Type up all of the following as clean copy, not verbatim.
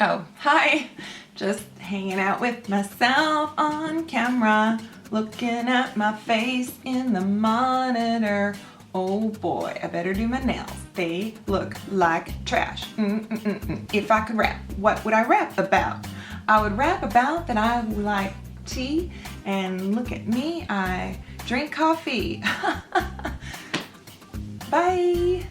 Oh, hi. Just hanging out with myself on camera, looking at my face in the monitor. Oh boy, I better do my nails. They look like trash. If I could rap, what would I rap about? I would rap about that I like tea, and look at me, I drink coffee. Bye.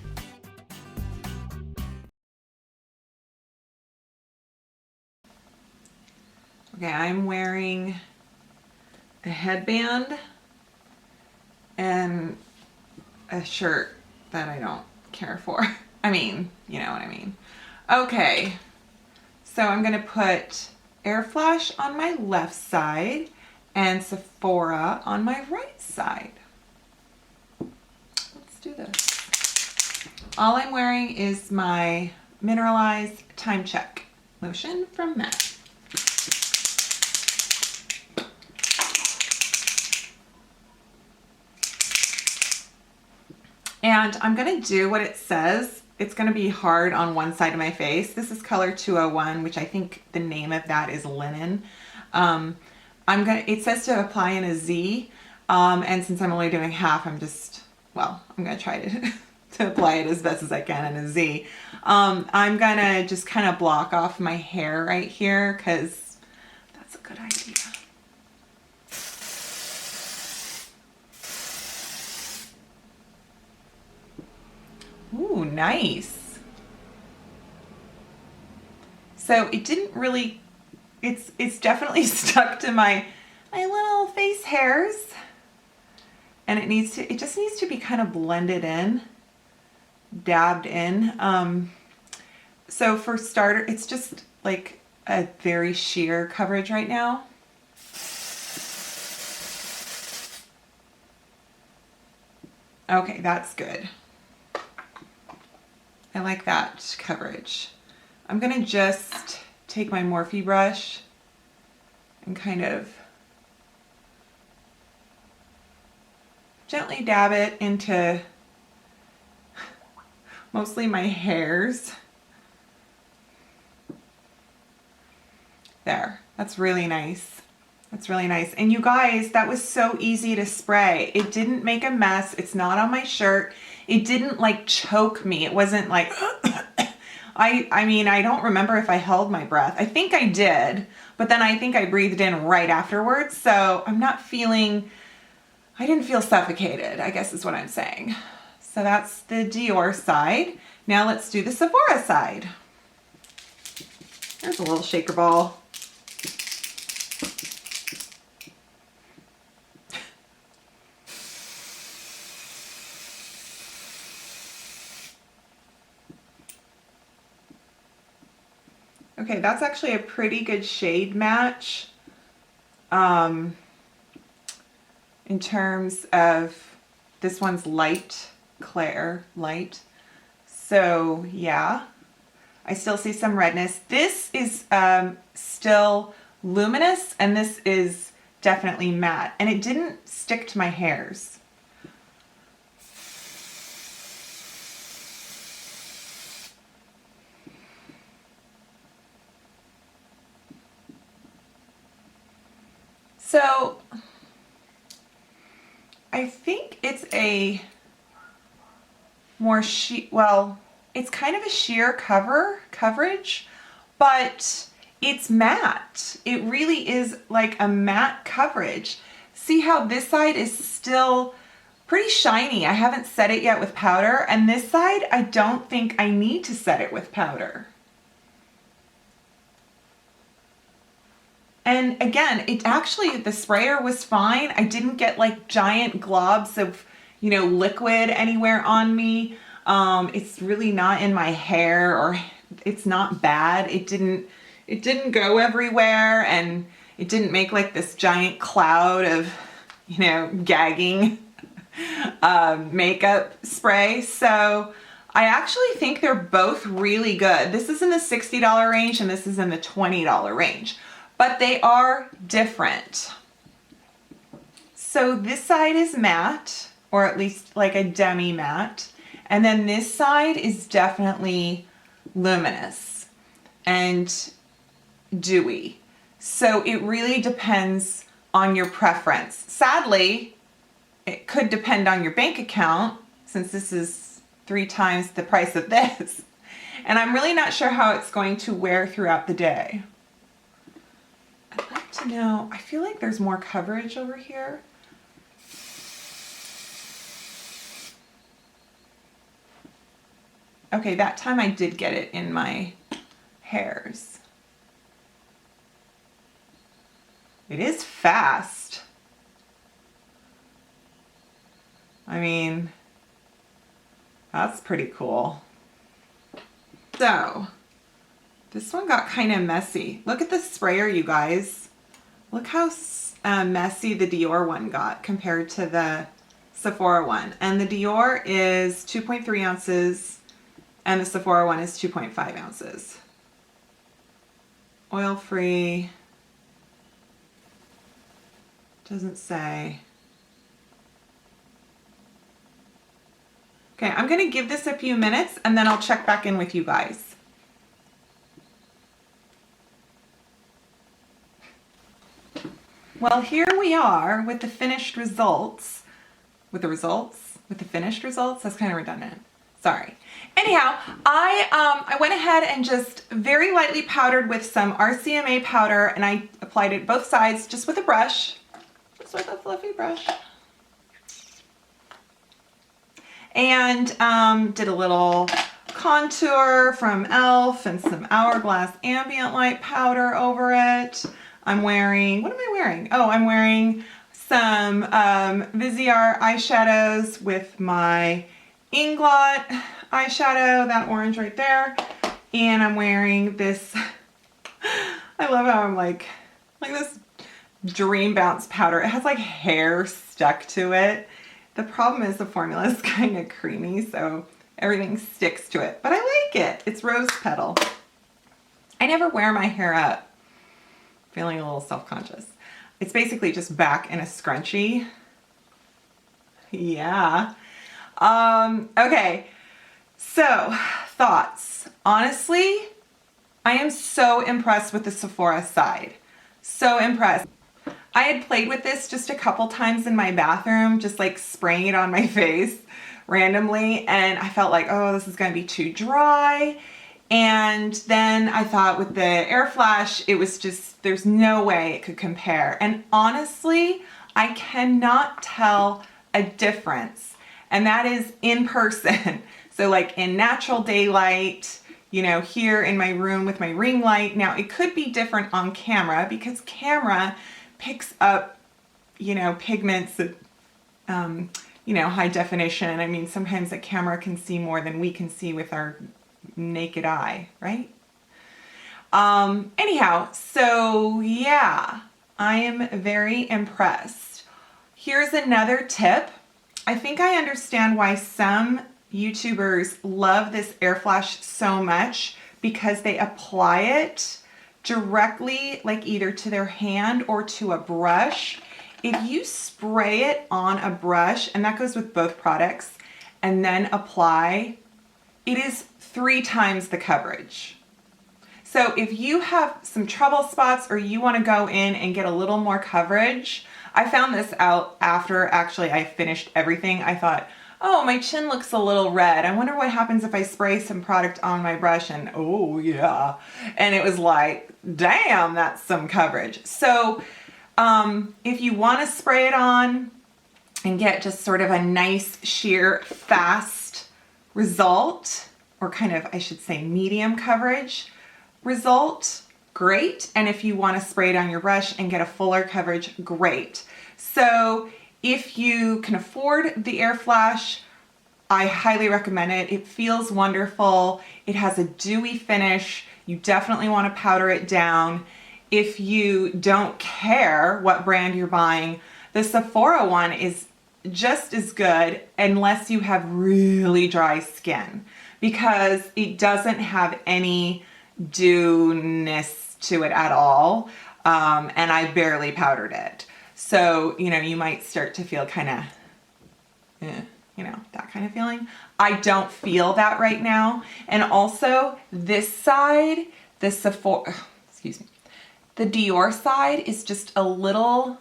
Okay, I'm wearing a headband and a shirt that I don't care for. I mean, you know what I mean. Okay, so I'm gonna put AirFlash on my left side and Sephora on my right side. Let's do this. All I'm wearing is my mineralized Time Check lotion from MAC. And I'm gonna do what it says. It's gonna be hard on one side of my face. This is color 201, which I think the name of that is linen. It says to apply in a Z, and since I'm only doing half, I'm gonna try to, to apply it as best as I can in a Z. I'm gonna just kind of block off my hair right here, because that's a good idea. Ooh, nice. So it didn't really, it's definitely stuck to my little face hairs, and it just needs to be kind of blended in, dabbed in. So for starter, it's just like a very sheer coverage right now. Okay, that's good. I like that coverage. I'm gonna just take my Morphe brush and kind of gently dab it into mostly my hairs. There, that's really nice. That's really nice. And you guys, that was so easy to spray. It didn't make a mess. It's not on my shirt. It didn't like choke me. It wasn't like, I mean, I don't remember if I held my breath. I think I did, but then I think I breathed in right afterwards. So I'm not feeling, I didn't feel suffocated, I guess is what I'm saying. So that's the Dior side. Now let's do the Sephora side. There's a little shaker ball. Okay, that's actually a pretty good shade match in terms of this one's light, Claire light. So yeah, I still see some redness. This is still luminous, and this is definitely matte, and it didn't stick to my hairs. So I think it's a more it's kind of a sheer coverage, but it's matte. It really is like a matte coverage. See how this side is still pretty shiny. I haven't set it yet with powder, and this side I don't think I need to set it with powder. And again, the sprayer was fine. I didn't get like giant globs of, liquid anywhere on me. It's really not in my hair, or it's not bad. It didn't go everywhere, and it didn't make like this giant cloud of, gagging makeup spray. So I actually think they're both really good. This is in the $60 range, and this is in the $20 range. But they are different. So this side is matte, or at least like a demi matte. And then this side is definitely luminous. And dewy. So it really depends on your preference. Sadly, it could depend on your bank account, since this is 3 times the price of this. And I'm really not sure how it's going to wear throughout the day. I'd like to know, I feel like there's more coverage over here. Okay, that time I did get it in my hairs. It is fast. I mean, that's pretty cool. So, this one got kind of messy. Look at the sprayer, you guys. Look how messy the Dior one got compared to the Sephora one. And the Dior is 2.3 ounces and the Sephora one is 2.5 ounces. Oil-free. Doesn't say. Okay, I'm going to give this a few minutes and then I'll check back in with you guys. Well, here we are with the finished results. With the finished results? That's kind of redundant. Sorry. Anyhow, I went ahead and just very lightly powdered with some RCMA powder, and I applied it both sides just with a brush. Just with a fluffy brush. And did a little contour from e.l.f. and some Hourglass ambient light powder over it. I'm wearing, what am I wearing? Oh, I'm wearing some Viseart eyeshadows with my Inglot eyeshadow, that orange right there. And I'm wearing this, I love how I'm like this Dream Bounce powder. It has like hair stuck to it. The problem is the formula is kind of creamy, so everything sticks to it. But I like it. It's rose petal. I never wear my hair up. Feeling a little self-conscious. It's basically just back in a scrunchie. Yeah. Okay. So, thoughts. Honestly, I am so impressed with the Sephora side. So impressed. I had played with this just a couple times in my bathroom, just like spraying it on my face randomly, and I felt like, oh, this is going to be too dry. And then I thought with the Air Flash, it was just, there's no way it could compare. And honestly, I cannot tell a difference. And that is in person. So like in natural daylight, you know, here in my room with my ring light. Now it could be different on camera because camera picks up, you know, pigments that, you know, high definition. I mean, sometimes a camera can see more than we can see with our naked eye, right? Anyhow, so yeah, I am very impressed. Here's another tip. I think I understand why some YouTubers love this Air Flash so much, because they apply it directly, like either to their hand or to a brush. If you spray it on a brush, and that goes with both products, and then apply, it is 3 times the coverage. So if you have some trouble spots or you want to go in and get a little more coverage, I found this out after actually I finished everything. I thought, oh, my chin looks a little red. I wonder what happens if I spray some product on my brush, and oh yeah. And it was like, damn, that's some coverage. So if you want to spray it on and get just sort of a nice, sheer, fast result, or kind of, I should say, medium coverage result, great. And if you want to spray it on your brush and get a fuller coverage, great. So if you can afford the Air Flash, I highly recommend it. It feels wonderful. It has a dewy finish. You definitely want to powder it down. If you don't care what brand you're buying, the Sephora one is just as good unless you have really dry skin, because it doesn't have any dewness to it at all. And I barely powdered it. So, you know, you might start to feel kind of, you know, that kind of feeling. I don't feel that right now. And also this side, the Sephora, excuse me, The Dior side is just a little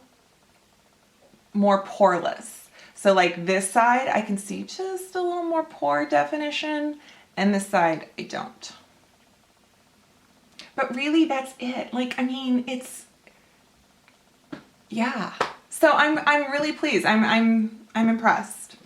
more poreless. So like this side, I can see just a little more pore definition, and this side, I don't. But really, that's it. Like, I mean, it's, yeah. So I'm really pleased. I'm impressed.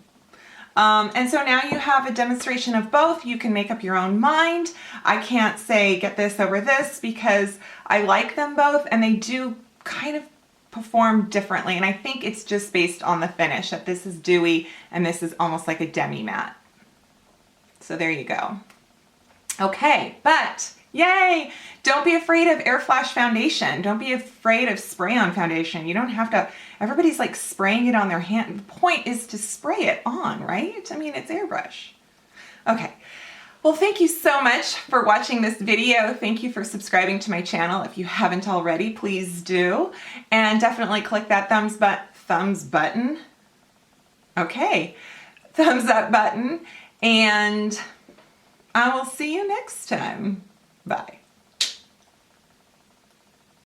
And so now you have a demonstration of both. You can make up your own mind. I can't say get this over this because I like them both and they do kind of perform differently. And I think it's just based on the finish, that this is dewy and this is almost like a demi matte. So there you go. Okay, but yay! Don't be afraid of Air Flash foundation. Don't be afraid of spray-on foundation. You don't have to, everybody's like spraying it on their hand. The point is to spray it on, right? I mean, it's airbrush. Okay, well, thank you so much for watching this video. Thank you for subscribing to my channel. If you haven't already, please do. And definitely click that thumbs button. Okay, thumbs up button. And I will see you next time. Bye.